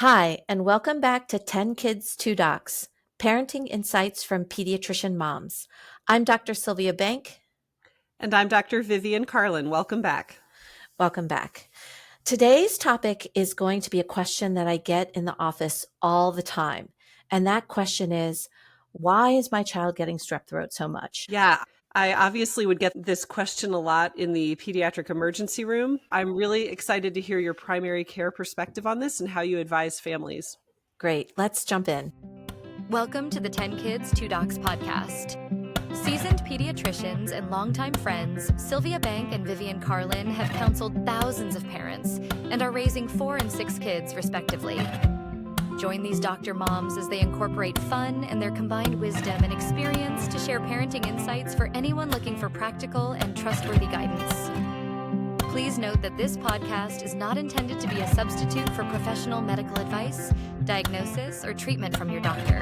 Hi, and welcome back to 10 Kids, 2 Docs, Parenting Insights from Pediatrician Moms. I'm Dr. Sylvia Bank. And I'm Dr. Vivian Carlin. Welcome back. Welcome back. Today's topic is going to be a question that I get in the office all the time. And that question is, why is my child getting strep throat so much? Yeah, I obviously would get this question a lot in the pediatric emergency room. I'm really excited to hear your primary care perspective on this and how you advise families. Great, let's jump in. Welcome to the 10 Kids, 2 Docs podcast. Seasoned pediatricians and longtime friends, Sylvia Bank and Vivian Carlin have counseled thousands of parents and are raising 4 and 6 kids, respectively. Join these doctor moms as they incorporate fun and their combined wisdom and experience to share parenting insights for anyone looking for practical and trustworthy guidance. Please note that this podcast is not intended to be a substitute for professional medical advice, diagnosis, or treatment from your doctor.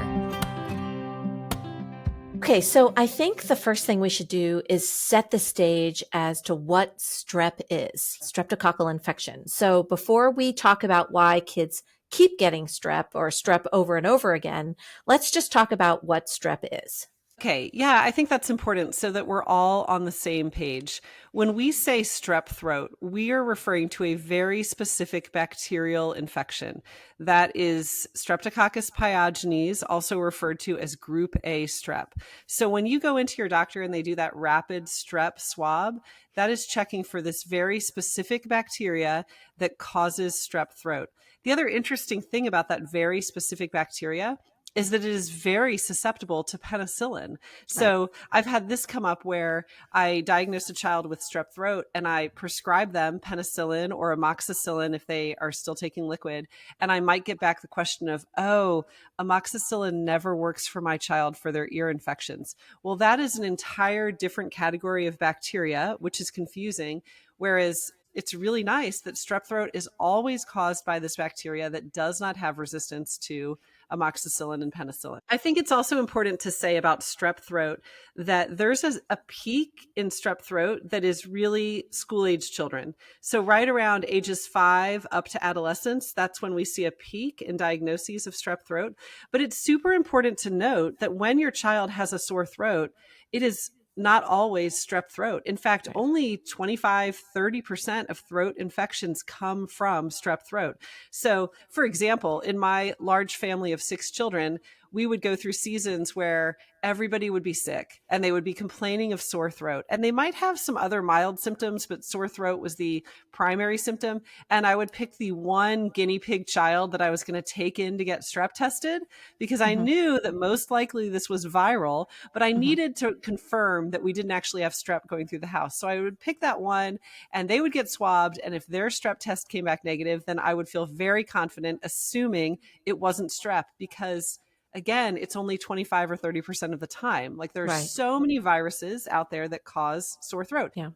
Okay, so I think the first thing we should do is set the stage as to what strep is, streptococcal infection. So before we talk about why kids keep getting strep or strep over and over again, let's just talk about what strep is. Okay, yeah, I think that's important so that we're all on the same page. When we say strep throat, we are referring to a very specific bacterial infection. That is Streptococcus pyogenes, also referred to as group A strep. So when you go into your doctor and they do that rapid strep swab, that is checking for this very specific bacteria that causes strep throat. The other interesting thing about that very specific bacteria is that it is very susceptible to penicillin. So I've had this come up where I diagnosed a child with strep throat and I prescribe them penicillin or amoxicillin if they are still taking liquid. And I might get back the question of, oh, amoxicillin never works for my child for their ear infections. Well, that is an entire different category of bacteria, which is confusing. Whereas it's really nice that strep throat is always caused by this bacteria that does not have resistance to amoxicillin and penicillin. I think it's also important to say about strep throat that there's a peak in strep throat that is really school-age children. So right around ages 5 up to adolescence, that's when we see a peak in diagnoses of strep throat. But it's super important to note that when your child has a sore throat, it is not always strep throat. In fact, only 25-30% of throat infections come from strep throat. So, for example, in my large family of 6 children, we would go through seasons where everybody would be sick and they would be complaining of sore throat. And they might have some other mild symptoms, but sore throat was the primary symptom. And I would pick the one guinea pig child that I was going to take in to get strep tested because I knew that most likely this was viral, but I needed to confirm that we didn't actually have strep going through the house. So I would pick that one and they would get swabbed. And if their strep test came back negative, then I would feel very confident, assuming it wasn't strep, because again, it's only 25 or 30% of the time. Like there's so many viruses out there that cause sore throat. Yeah.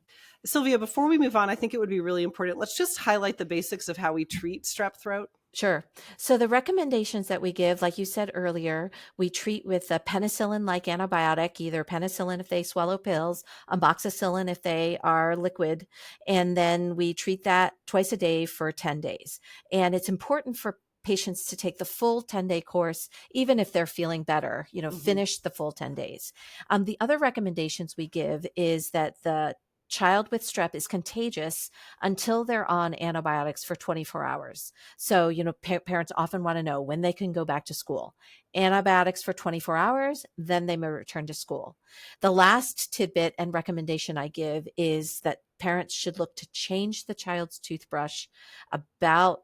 Sylvia, before we move on, I think it would be really important. Let's just highlight the basics of how we treat strep throat. Sure. So the recommendations that we give, like you said earlier, we treat with a penicillin-like antibiotic, either penicillin if they swallow pills, amoxicillin if they are liquid, and then we treat that twice a day for 10 days. And it's important for patients to take the full 10-day course, even if they're feeling better, finish the full 10 days. The other recommendations we give is that the child with strep is contagious until they're on antibiotics for 24 hours. So, parents often want to know when they can go back to school. Antibiotics for 24 hours, then they may return to school. The last tidbit and recommendation I give is that parents should look to change the child's toothbrush about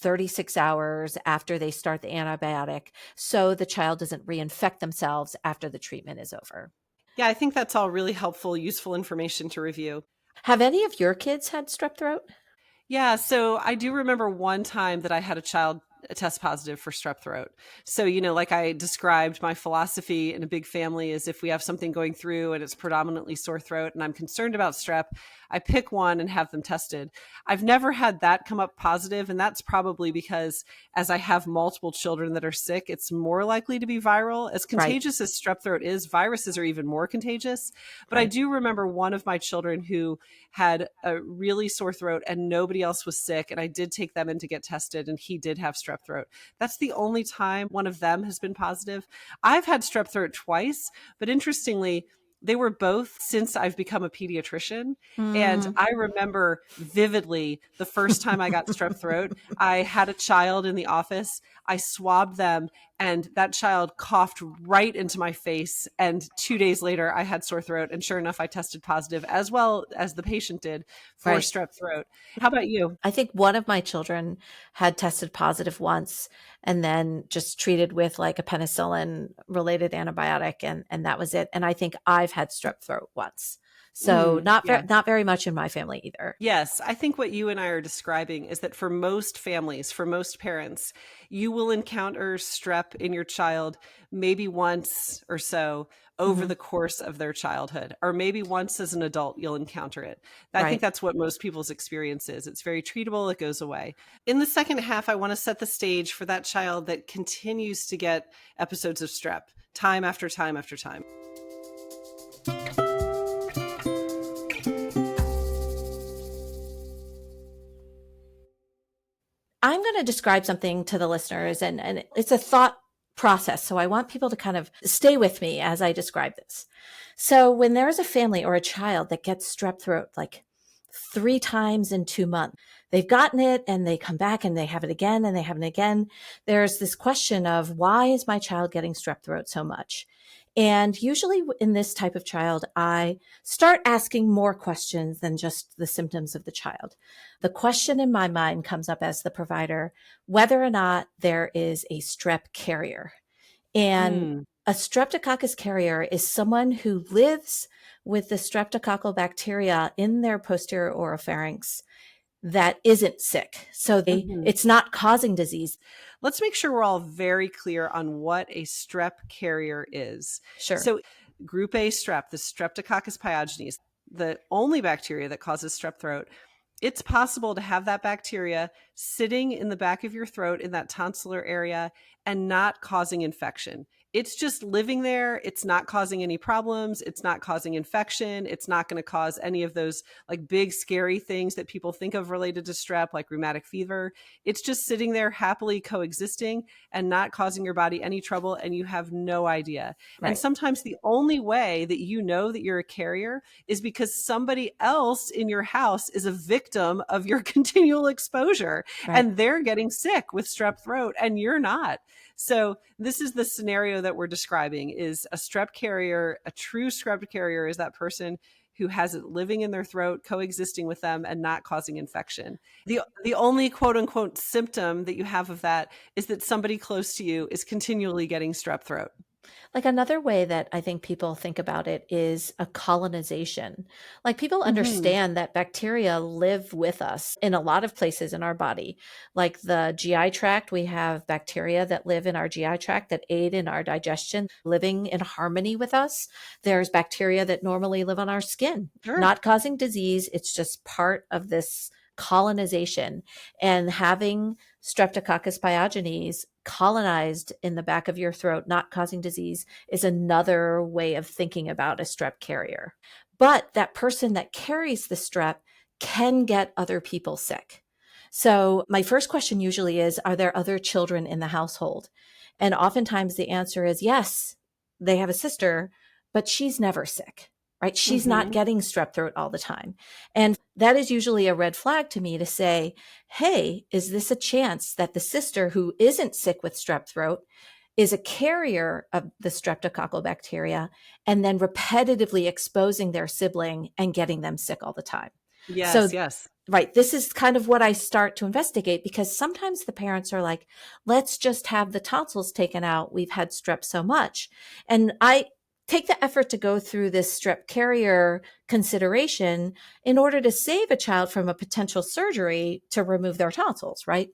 36 hours after they start the antibiotic, so the child doesn't reinfect themselves after the treatment is over. Yeah, I think that's all really helpful, useful information to review. Have any of your kids had strep throat? Yeah, so I do remember one time that I had a child test positive for strep throat. So, like I described, my philosophy in a big family is if we have something going through and it's predominantly sore throat and I'm concerned about strep, I pick one and have them tested. I've never had that come up positive, and that's probably because as I have multiple children that are sick, it's more likely to be viral. As contagious as strep throat is, viruses are even more contagious. But I do remember one of my children who had a really sore throat and nobody else was sick, and I did take them in to get tested, and he did have strep strep throat. That's the only time one of them has been positive. I've had strep throat twice, but interestingly, they were both since I've become a pediatrician. And Mm, I remember vividly the first time I got strep throat. I had a child in the office. I swabbed them, and that child coughed right into my face. And 2 days later, I had sore throat. And sure enough, I tested positive, as well as the patient did, for right. strep throat. How about you? I think one of my children had tested positive once and then just treated with like a penicillin related antibiotic and that was it. And I think I've had strep throat once. So Yeah. not very much in my family either. Yes, I think what you and I are describing is that for most families, for most parents, you will encounter strep in your child maybe once or so over Hmm. the course of their childhood, or maybe once as an adult you'll encounter it. I think Right. that's what most people's experience is. It's very treatable, it goes away. In the second half, I want to set the stage for that child that continues to get episodes of strep time after time after time. I'm going to describe something to the listeners and it's a thought process. So I want people to kind of stay with me as I describe this. So when there is a family or a child that gets strep throat like 3 times in 2 months, they've gotten it and they come back and they have it again and they have it again. There's this question of why is my child getting strep throat so much? And usually in this type of child, I start asking more questions than just the symptoms of the child. The question in my mind comes up as the provider, whether or not there is a strep carrier. And Mm, a streptococcus carrier is someone who lives with the streptococcal bacteria in their posterior oropharynx that isn't sick. So mhm. it's not causing disease. Let's make sure we're all very clear on what a strep carrier is. Sure. So, group A strep, the Streptococcus pyogenes, the only bacteria that causes strep throat, it's possible to have that bacteria sitting in the back of your throat in that tonsillar area and not causing infection. It's just living there. It's not causing any problems. It's not causing infection. It's not going to cause any of those like big scary things that people think of related to strep, like rheumatic fever. It's just sitting there happily coexisting and not causing your body any trouble, and you have no idea. And Right. sometimes the only way that you know that you're a carrier is because somebody else in your house is a victim of your continual exposure Right. and they're getting sick with strep throat and you're not. So this is the scenario that we're describing: is a strep carrier, a true strep carrier is that person who has it living in their throat, coexisting with them and not causing infection. The only quote unquote symptom that you have of that is that somebody close to you is continually getting strep throat. Like another way that I think people think about it is a colonization. Like people Mhm. understand that bacteria live with us in a lot of places in our body. Like the GI tract, we have bacteria that live in our GI tract that aid in our digestion, living in harmony with us. There's bacteria that normally live on our skin, Sure. not causing disease. It's just part of this colonization. And having Streptococcus pyogenes colonized in the back of your throat, not causing disease, is another way of thinking about a strep carrier. But that person that carries the strep can get other people sick. So my first question usually is, are there other children in the household? And oftentimes the answer is yes, they have a sister, but she's never sick, right? She's not Mhm. getting strep throat all the time. And that is usually a red flag to me to say, hey, is this a chance that the sister who isn't sick with strep throat is a carrier of the streptococcal bacteria and then repetitively exposing their sibling and getting them sick all the time? Yes, So, yes. right, this is kind of what I start to investigate because sometimes the parents are like, let's just have the tonsils taken out. We've had strep so much. And I take the effort to go through this strep carrier consideration in order to save a child from a potential surgery to remove their tonsils, right?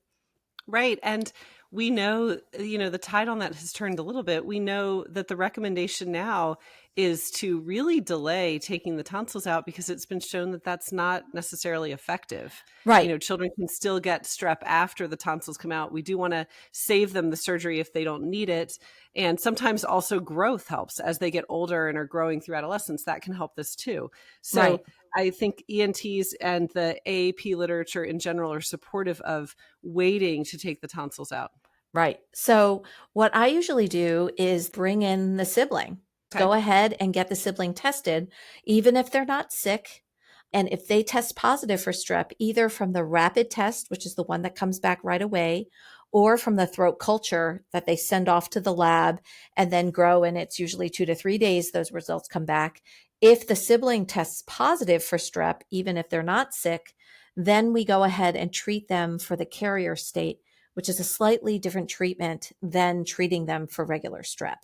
Right. And we know, the tide on that has turned a little bit. We know that the recommendation now is to really delay taking the tonsils out, because it's been shown that that's not necessarily effective. Right. Children can still get strep after the tonsils come out. We do want to save them the surgery if they don't need it. And sometimes also growth helps as they get older and are growing through adolescence. That can help this too. So Right. I think ENTs and the AAP literature in general are supportive of waiting to take the tonsils out. Right. So what I usually do is bring in the sibling. Okay. Go ahead and get the sibling tested, even if they're not sick. And if they test positive for strep, either from the rapid test, which is the one that comes back right away, or from the throat culture that they send off to the lab and then grow, and it's usually 2 to 3 days, those results come back. If the sibling tests positive for strep, even if they're not sick, then we go ahead and treat them for the carrier state, which is a slightly different treatment than treating them for regular strep.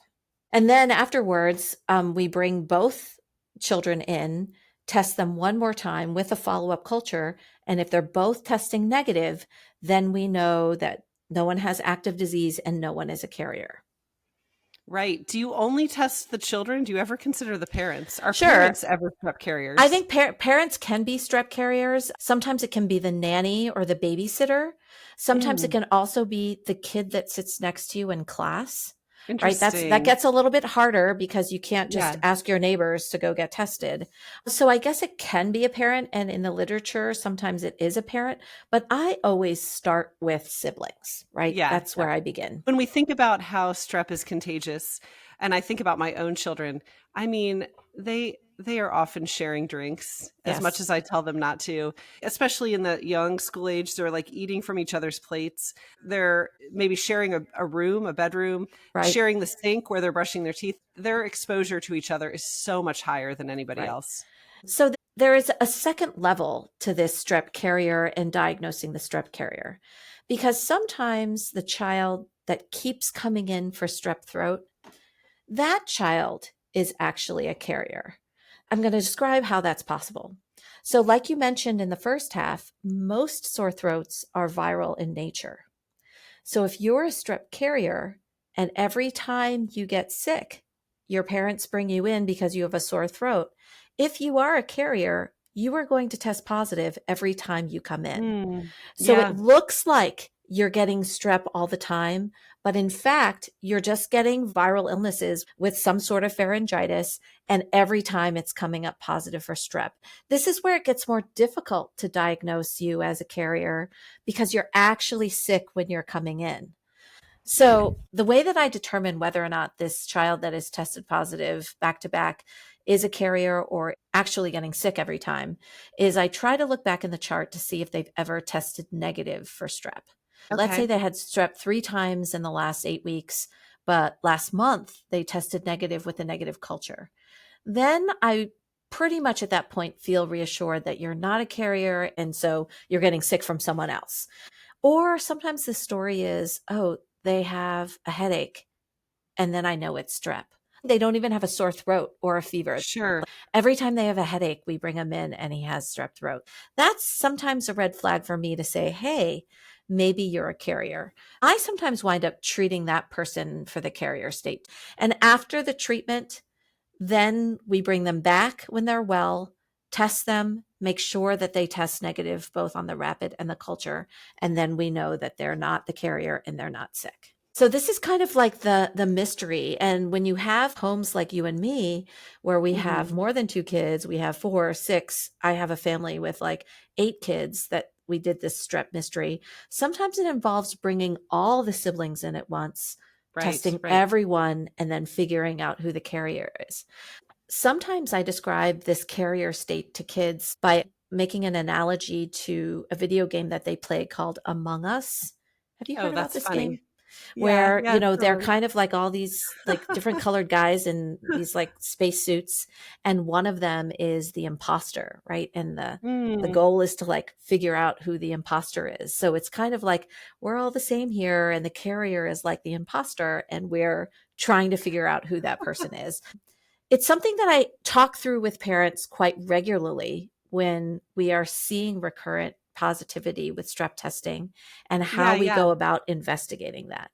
And then afterwards, we bring both children in, test them one more time with a follow-up culture. And if they're both testing negative, then we know that no one has active disease and no one is a carrier. Right. Do you only test the children? Do you ever consider the parents? Are Sure. parents ever strep carriers? I think parents can be strep carriers. Sometimes it can be the nanny or the babysitter. Sometimes it can also be the kid that sits next to you in class. Right. Interesting. That gets a little bit harder because you can't just Yeah. ask your neighbors to go get tested. So I guess it can be a parent, and in the literature, sometimes it is a parent, but I always start with siblings, right? Yeah. That's where I begin. When we think about how strep is contagious, and I think about my own children, I mean, they are often sharing drinks as Yes. much as I tell them not to, especially in the young school age. They're like eating from each other's plates. They're maybe sharing a room, a bedroom, Right. sharing the sink where they're brushing their teeth. Their exposure to each other is so much higher than anybody Right. else. So there is a second level to this strep carrier and diagnosing the strep carrier, because sometimes the child that keeps coming in for strep throat, that child is actually a carrier. I'm going to describe how that's possible. So, like you mentioned in the first half, most sore throats are viral in nature. So, if you're a strep carrier and every time you get sick, your parents bring you in because you have a sore throat, if you are a carrier, you are going to test positive every time you come in. So Yeah. it looks like you're getting strep all the time, but in fact, you're just getting viral illnesses with some sort of pharyngitis, and every time it's coming up positive for strep. This is where it gets more difficult to diagnose you as a carrier because you're actually sick when you're coming in. So the way that I determine whether or not this child that is tested positive back to back is a carrier or actually getting sick every time is I try to look back in the chart to see if they've ever tested negative for strep. Let's say Okay. they had strep 3 times in the last 8 weeks, but last month they tested negative with a negative culture. Then I pretty much at that point feel reassured that you're not a carrier, and so you're getting sick from someone else. Or sometimes the story is, oh, they have a headache, and then I know it's strep. They don't even have a sore throat or a fever. Sure. Every time they have a headache, we bring them in and he has strep throat. That's sometimes a red flag for me to say, hey, maybe you're a carrier. I sometimes wind up treating that person for the carrier state. And after the treatment, then we bring them back when they're well, test them, make sure that they test negative both on the rapid and the culture, and then we know that they're not the carrier and they're not sick. So this is kind of like the mystery. And when you have homes like you and me, where we have more than 2 kids, we have 4, 6, I have a family with like 8 kids that we did this strep mystery. Sometimes it involves bringing all the siblings in at once, testing everyone, and then figuring out who the carrier is. Sometimes I describe this carrier state to kids by making an analogy to a video game that they play called Among Us. Have you heard about this game? Where, they're kind of like all these like different colored guys in these like space suits. And one of them is the imposter, right? And the goal is to like figure out who the imposter is. So it's kind of like we're all the same here. And the carrier is like the imposter. And we're trying to figure out who that person is. It's something that I talk through with parents quite regularly when we are seeing recurrent positivity with strep testing and how we go about investigating that.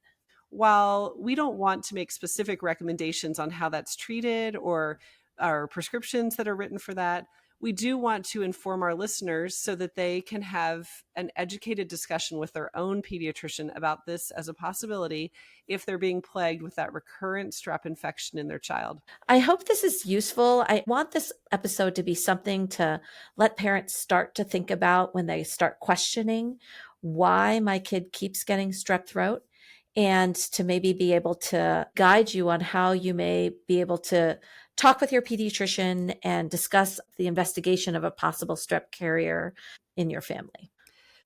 while we don't want to make specific recommendations on how that's treated or prescriptions that are written for that, we do want to inform our listeners so that they can have an educated discussion with their own pediatrician about this as a possibility if they're being plagued with that recurrent strep infection in their child. I hope this is useful. I want this episode to be something to let parents start to think about when they start questioning why my kid keeps getting strep throat, and to maybe be able to guide you on how you may be able to talk with your pediatrician and discuss the investigation of a possible strep carrier in your family.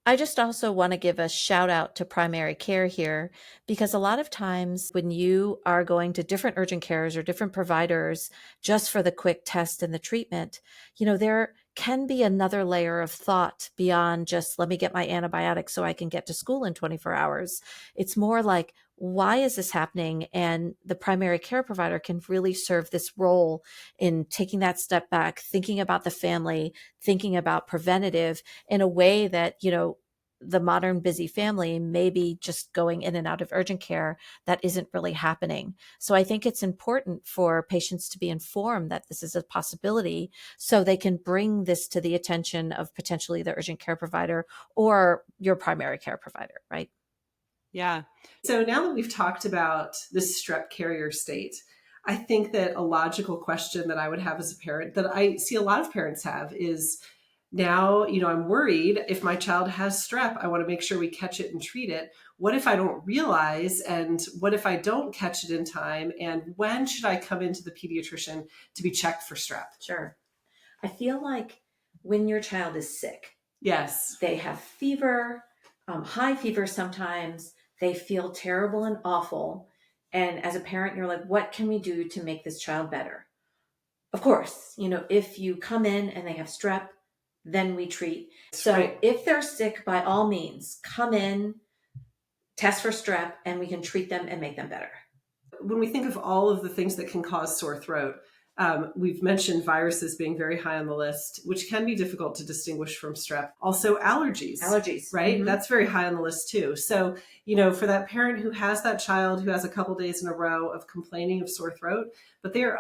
I just also want to give a shout out to primary care here, because a lot of times when you are going to different urgent cares or different providers just for the quick test and the treatment, there can be another layer of thought beyond just let me get my antibiotics so I can get to school in 24 hours. It's more like, why is this happening? And the primary care provider can really serve this role in taking that step back, thinking about the family, thinking about preventative in a way that, the modern busy family may be just going in and out of urgent care that isn't really happening. So I think it's important for patients to be informed that this is a possibility so they can bring this to the attention of potentially the urgent care provider or your primary care provider, right? Yeah. So now that we've talked about this strep carrier state, I think that a logical question that I would have as a parent that I see a lot of parents have is, now, I'm worried if my child has strep, I want to make sure we catch it and treat it. What if I don't realize? And what if I don't catch it in time? And when should I come into the pediatrician to be checked for strep? Sure. I feel like when your child is sick, yes, they have fever, high fever sometimes, they feel terrible and awful. And as a parent, you're like, what can we do to make this child better? Of course, if you come in and they have strep, then we treat. So right. If they're sick, by all means, come in, test for strep, and we can treat them and make them better. When we think of all of the things that can cause sore throat, we've mentioned viruses being very high on the list, which can be difficult to distinguish from strep. Also allergies, right? Mm-hmm. That's very high on the list too. So, for that parent who has that child who has a couple days in a row of complaining of sore throat, but they're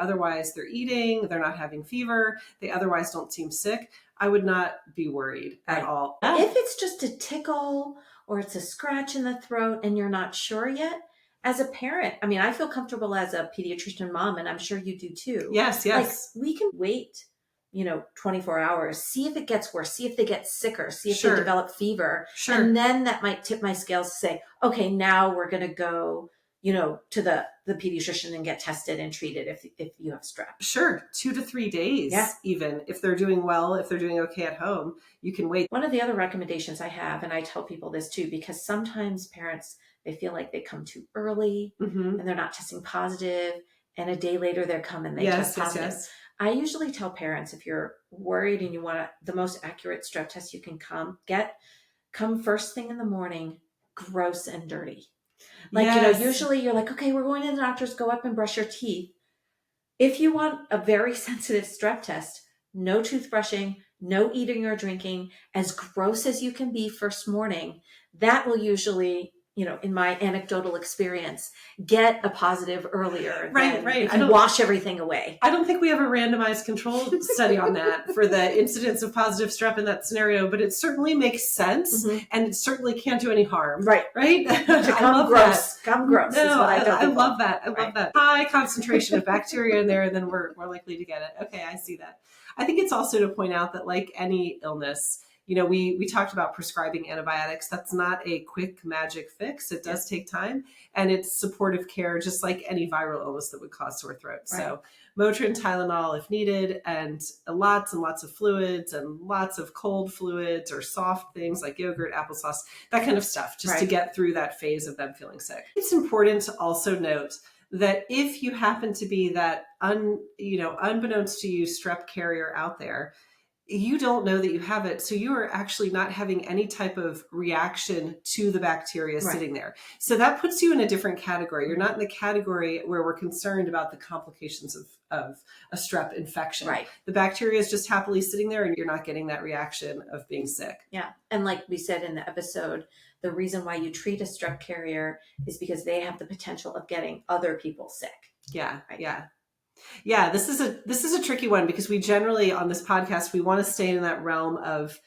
eating, they're not having fever, they otherwise don't seem sick, I would not be worried at all. If it's just a tickle or it's a scratch in the throat and you're not sure yet, as a parent, I feel comfortable as a pediatrician mom, and I'm sure you do too. Yes. Like, we can wait, 24 hours, see if it gets worse, see if they get sicker, see if they develop fever. Sure. And then that might tip my scales to say, okay, now we're going to go, to the pediatrician and get tested and treated if you have strep. Sure. 2 to 3 days, even if they're doing well, if they're doing okay at home, you can wait. One of the other recommendations I have, and I tell people this too, because sometimes parents, they feel like they come too early and they're not testing positive, and a day later they come and they test positive. Yes. I usually tell parents, if you're worried and you want the most accurate strep test you can come first thing in the morning, gross and dirty. Like, usually you're like, okay, we're going to the doctor's, go up and brush your teeth. If you want a very sensitive strep test, no toothbrushing, no eating or drinking, as gross as you can be first morning, that will usually, in my anecdotal experience, get a positive earlier. Right. You can wash everything away. I don't think we have a randomized control study on that for the incidence of positive strep in that scenario, but it certainly makes sense, and it certainly can't do any harm. Right. To come gross. Come gross. No, I love that. I love that. High concentration of bacteria in there, and then we're more likely to get it. Okay, I see that. I think it's also to point out that, like any illness, we talked about prescribing antibiotics. That's not a quick magic fix. It does take time, and it's supportive care, just like any viral illness that would cause sore throat. Right. So Motrin, Tylenol if needed, and lots of fluids and lots of cold fluids or soft things like yogurt, applesauce, that kind of stuff, just to get through that phase of them feeling sick. It's important to also note that if you happen to be that unbeknownst to you strep carrier out there, you don't know that you have it. So you are actually not having any type of reaction to the bacteria sitting there. So that puts you in a different category. You're not in the category where we're concerned about the complications of a strep infection. Right. The bacteria is just happily sitting there and you're not getting that reaction of being sick. Yeah. And like we said in the episode, the reason why you treat a strep carrier is because they have the potential of getting other people sick. Yeah. Right? Yeah. This is a tricky one because we generally on this podcast, we want to stay in that realm of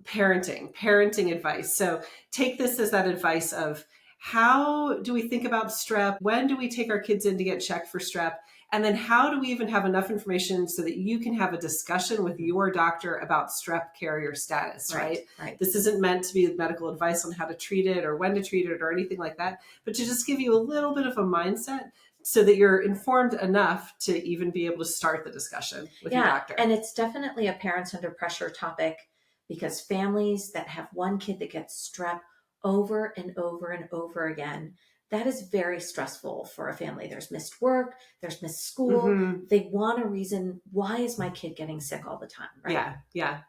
parenting advice. So take this as that advice of how do we think about strep? When do we take our kids in to get checked for strep? And then how do we even have enough information so that you can have a discussion with your doctor about strep carrier status, right? This isn't meant to be medical advice on how to treat it or when to treat it or anything like that, but to just give you a little bit of a mindset so that you're informed enough to even be able to start the discussion with your doctor. And it's definitely a parents under pressure topic because families that have one kid that gets strep over and over and over again, that is very stressful for a family. There's missed work, there's missed school. They want a reason. Why is my kid getting sick all the time? Right? Yeah.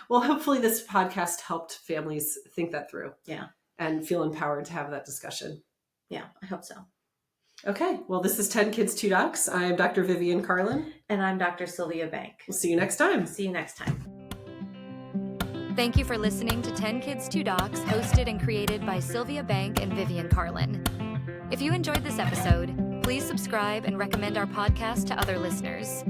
Well, hopefully this podcast helped families think that through. Yeah. And feel empowered to have that discussion. Yeah, I hope so. Okay. Well, this is 10 Kids, 2 Docs. I'm Dr. Vivian Carlin. And I'm Dr. Sylvia Bank. We'll see you next time. See you next time. Thank you for listening to 10 Kids, 2 Docs, hosted and created by Sylvia Bank and Vivian Carlin. If you enjoyed this episode, please subscribe and recommend our podcast to other listeners.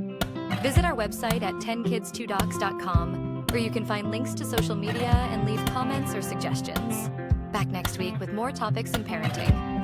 Visit our website at 10kids2docs.com, where you can find links to social media and leave comments or suggestions. Back next week with more topics in parenting.